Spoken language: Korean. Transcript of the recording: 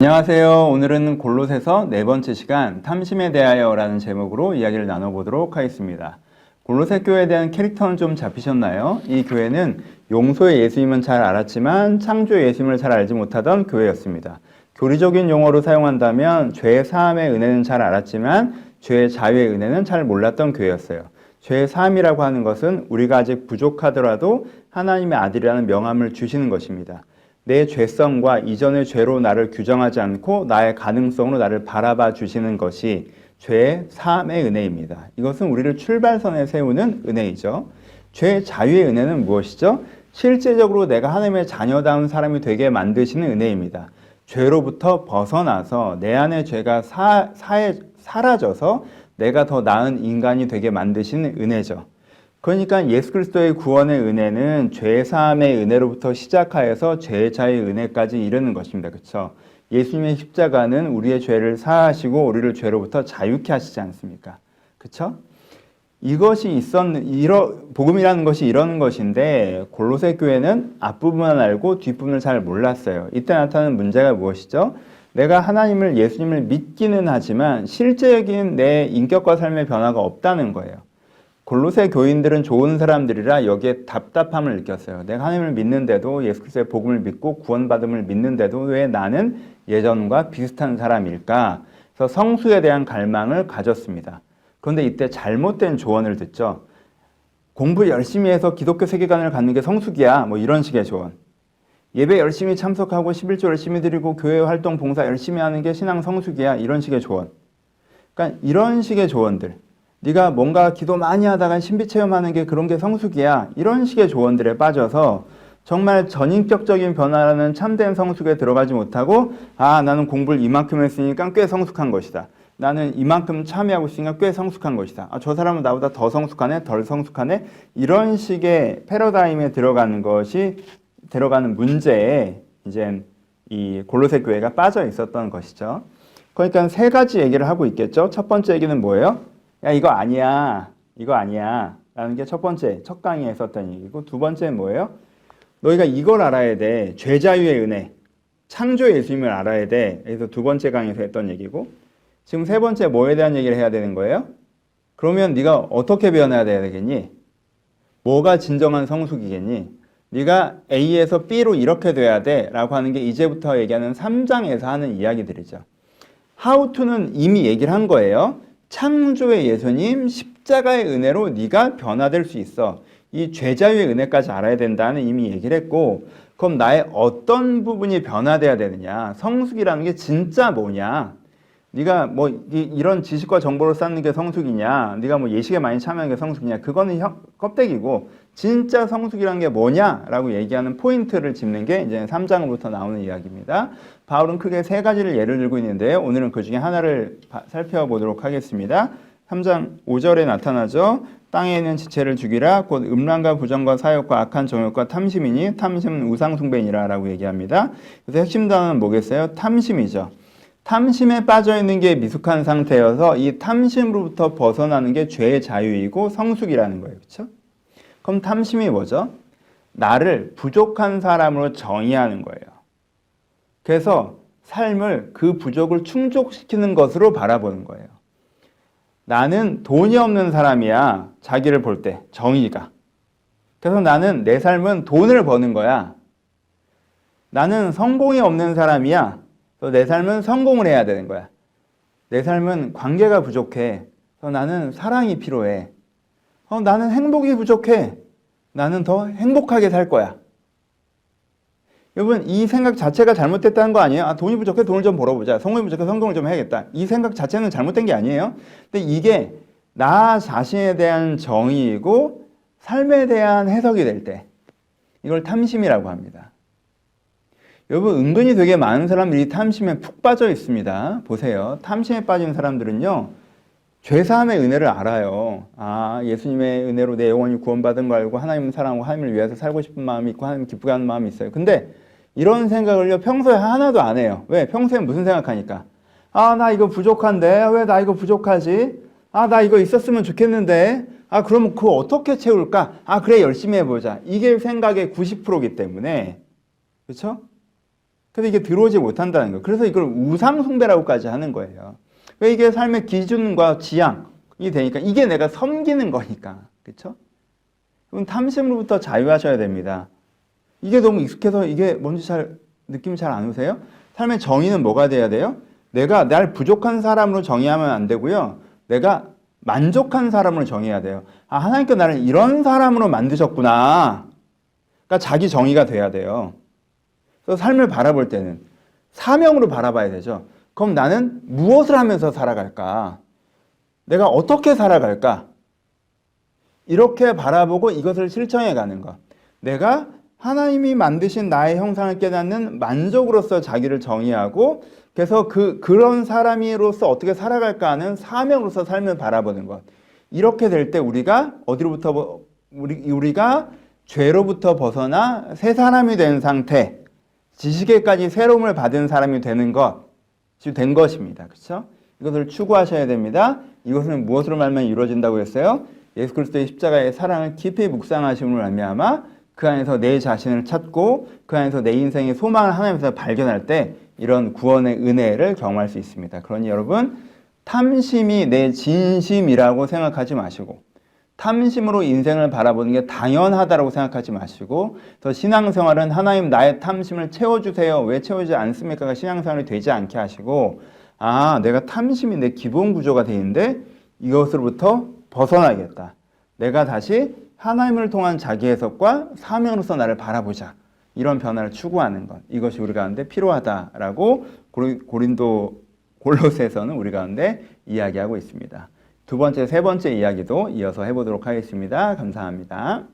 안녕하세요. 오늘은 골로새서 네 번째 시간 탐심에 대하여라는 제목으로 이야기를 나눠보도록 하겠습니다. 골로새 교회에 대한 캐릭터는 좀 잡히셨나요? 이 교회는 용서의 예수님은 잘 알았지만 창조의 예수님을 잘 알지 못하던 교회였습니다. 교리적인 용어로 사용한다면 죄의 사함의 은혜는 잘 알았지만 죄의 자유의 은혜는 잘 몰랐던 교회였어요. 죄의 사함이라고 하는 것은 우리가 아직 부족하더라도 하나님의 아들이라는 명함을 주시는 것입니다. 내 죄성과 이전의 죄로 나를 규정하지 않고 나의 가능성으로 나를 바라봐 주시는 것이 죄의 사함의 은혜입니다. 이것은 우리를 출발선에 세우는 은혜이죠. 죄의 자유의 은혜는 무엇이죠? 실제적으로 내가 하나님의 자녀다운 사람이 되게 만드시는 은혜입니다. 죄로부터 벗어나서 내 안의 죄가 사라져서 내가 더 나은 인간이 되게 만드시는 은혜죠. 그러니까 예수 그리스도의 구원의 은혜는 죄 사함의 은혜로부터 시작하여서 죄 자의 은혜까지 이르는 것입니다. 그렇죠? 예수님의 십자가는 우리의 죄를 사하시고 우리를 죄로부터 자유케 하시지 않습니까? 그렇죠? 이것이 복음이라는 것이 이러는 것인데 골로새 교회는 앞부분만 알고 뒷부분을 잘 몰랐어요. 이때 나타나는 문제가 무엇이죠? 내가 하나님을 예수님을 믿기는 하지만 실제적인 내 인격과 삶의 변화가 없다는 거예요. 골로새 교인들은 좋은 사람들이라 여기에 답답함을 느꼈어요. 내가 하나님을 믿는데도 예수 그리스도의 복음을 믿고 구원받음을 믿는데도 왜 나는 예전과 비슷한 사람일까? 그래서 성수에 대한 갈망을 가졌습니다. 그런데 이때 잘못된 조언을 듣죠. 공부 열심히 해서 기독교 세계관을 갖는 게 성숙이야. 뭐 이런 식의 조언. 예배 열심히 참석하고 11조 열심히 드리고 교회 활동 봉사 열심히 하는 게 신앙 성숙이야. 이런 식의 조언. 그러니까 이런 식의 조언들. 네가 뭔가 기도 많이 하다가 신비 체험하는 게 그런 게 성숙이야. 이런 식의 조언들에 빠져서 정말 전인격적인 변화라는 참된 성숙에 들어가지 못하고 나는 공부를 이만큼 했으니까 꽤 성숙한 것이다. 나는 이만큼 참여하고 있으니까 꽤 성숙한 것이다. 저 사람은 나보다 더 성숙하네, 덜 성숙하네. 이런 식의 패러다임에 들어가는 문제에 이제 이 골로새 교회가 빠져 있었던 것이죠. 그러니까 세 가지 얘기를 하고 있겠죠. 첫 번째 얘기는 뭐예요? 야, 이거 아니야 라는 게 첫 강의에 썼던 얘기고, 두 번째는 뭐예요? 너희가 이걸 알아야 돼. 죄자유의 은혜, 창조의 예수님을 알아야 돼. 그래서 두 번째 강의에서 했던 얘기고, 지금 세 번째 뭐에 대한 얘기를 해야 되는 거예요? 그러면 네가 어떻게 변해야 되겠니? 뭐가 진정한 성숙이겠니? 네가 A에서 B로 이렇게 돼야 돼 라고 하는 게 이제부터 얘기하는 3장에서 하는 이야기들이죠. How to는 이미 얘기를 한 거예요. 창조의 예수님 십자가의 은혜로 네가 변화될 수 있어. 이 죄자유의 은혜까지 알아야 된다는 이미 얘기를 했고, 그럼 나의 어떤 부분이 변화돼야 되느냐? 성숙이라는 게 진짜 뭐냐? 네가 뭐 이런 지식과 정보를 쌓는 게 성숙이냐? 네가 뭐 예식에 많이 참여하는 게 성숙이냐? 그거는 껍데기고, 진짜 성숙이라는 게 뭐냐라고 얘기하는 포인트를 짚는 게 이제 3장으로부터 나오는 이야기입니다. 바울은 크게 세 가지를 예를 들고 있는데요. 오늘은 그 중에 하나를 살펴보도록 하겠습니다. 3장 5절에 나타나죠. 땅에 있는 지체를 죽이라. 곧 음란과 부정과 사욕과 악한 정욕과 탐심이니 탐심은 우상숭배니라 라고 얘기합니다. 그래서 핵심 단어는 뭐겠어요? 탐심이죠. 탐심에 빠져있는 게 미숙한 상태여서 이 탐심으로부터 벗어나는 게 죄의 자유이고 성숙이라는 거예요. 그렇죠? 그럼 탐심이 뭐죠? 나를 부족한 사람으로 정의하는 거예요. 그래서 삶을 그 부족을 충족시키는 것으로 바라보는 거예요. 나는 돈이 없는 사람이야. 자기를 볼 때 정의가. 그래서 나는 내 삶은 돈을 버는 거야. 나는 성공이 없는 사람이야. 그래서 내 삶은 성공을 해야 되는 거야. 내 삶은 관계가 부족해. 그래서 나는 사랑이 필요해. 나는 행복이 부족해. 나는 더 행복하게 살 거야. 여러분, 이 생각 자체가 잘못됐다는 거 아니에요? 돈이 부족해, 돈을 좀 벌어보자. 성공이 부족해, 성공을 좀 해야겠다. 이 생각 자체는 잘못된 게 아니에요. 근데 이게 나 자신에 대한 정의이고 삶에 대한 해석이 될 때 이걸 탐심이라고 합니다. 여러분, 은근히 되게 많은 사람들이 탐심에 푹 빠져 있습니다. 보세요. 탐심에 빠진 사람들은요, 죄사함의 은혜를 알아요. 예수님의 은혜로 내 영혼이 구원받은 거 알고 하나님을 사랑하고 하나님을 위해서 살고 싶은 마음이 있고 하나님 기쁘게 하는 마음이 있어요. 근데 이런 생각을요, 평소에 하나도 안 해요. 왜? 평소에 무슨 생각하니까? 나 이거 부족한데? 왜 나 이거 부족하지? 나 이거 있었으면 좋겠는데? 그러면 그거 어떻게 채울까? 그래, 열심히 해보자. 이게 생각의 90%이기 때문에. 그렇죠? 그래서 이게 들어오지 못한다는 거예요. 그래서 이걸 우상숭배라고까지 하는 거예요. 왜 이게 삶의 기준과 지향이 되니까 이게 내가 섬기는 거니까. 그렇죠? 그럼 탐심으로부터 자유하셔야 됩니다. 이게 너무 익숙해서 이게 뭔지 느낌이 잘 안 오세요? 삶의 정의는 뭐가 돼야 돼요? 내가 날 부족한 사람으로 정의하면 안 되고요. 내가 만족한 사람으로 정의해야 돼요. 아, 하나님께서 나를 이런 사람으로 만드셨구나. 그러니까 자기 정의가 돼야 돼요. 그래서 삶을 바라볼 때는 사명으로 바라봐야 되죠. 그럼 나는 무엇을 하면서 살아갈까? 내가 어떻게 살아갈까? 이렇게 바라보고 이것을 실천해 가는 것. 내가 하나님이 만드신 나의 형상을 깨닫는 만족으로서 자기를 정의하고 그래서 그런 사람으로서 어떻게 살아갈까 하는 사명으로서 삶을 바라보는 것. 이렇게 될 때 우리가 어디로부터 우리가 죄로부터 벗어나 새 사람이 된 상태, 지식에까지 새로움을 받은 사람이 되는 된 것입니다. 그렇죠? 이것을 추구하셔야 됩니다. 이것은 무엇으로 말하면 이루어진다고 했어요? 예수 그리스도의 십자가의 사랑을 깊이 묵상하심으로 말미암아 그 안에서 내 자신을 찾고 그 안에서 내 인생의 소망을 하나님께서 발견할 때 이런 구원의 은혜를 경험할 수 있습니다. 그러니 여러분 탐심이 내 진심이라고 생각하지 마시고 탐심으로 인생을 바라보는 게 당연하다고 생각하지 마시고 더 신앙생활은 하나님 나의 탐심을 채워주세요. 왜 채우지 않습니까? 신앙생활이 되지 않게 하시고 아 내가 탐심이 내 기본 구조가 되어 있는데 이것으로부터 벗어나겠다. 내가 다시 하나님을 통한 자기 해석과 사명으로서 나를 바라보자. 이런 변화를 추구하는 것. 이것이 우리 가운데 필요하다라고 골로새서는 우리 가운데 이야기하고 있습니다. 두 번째, 세 번째 이야기도 이어서 해보도록 하겠습니다. 감사합니다.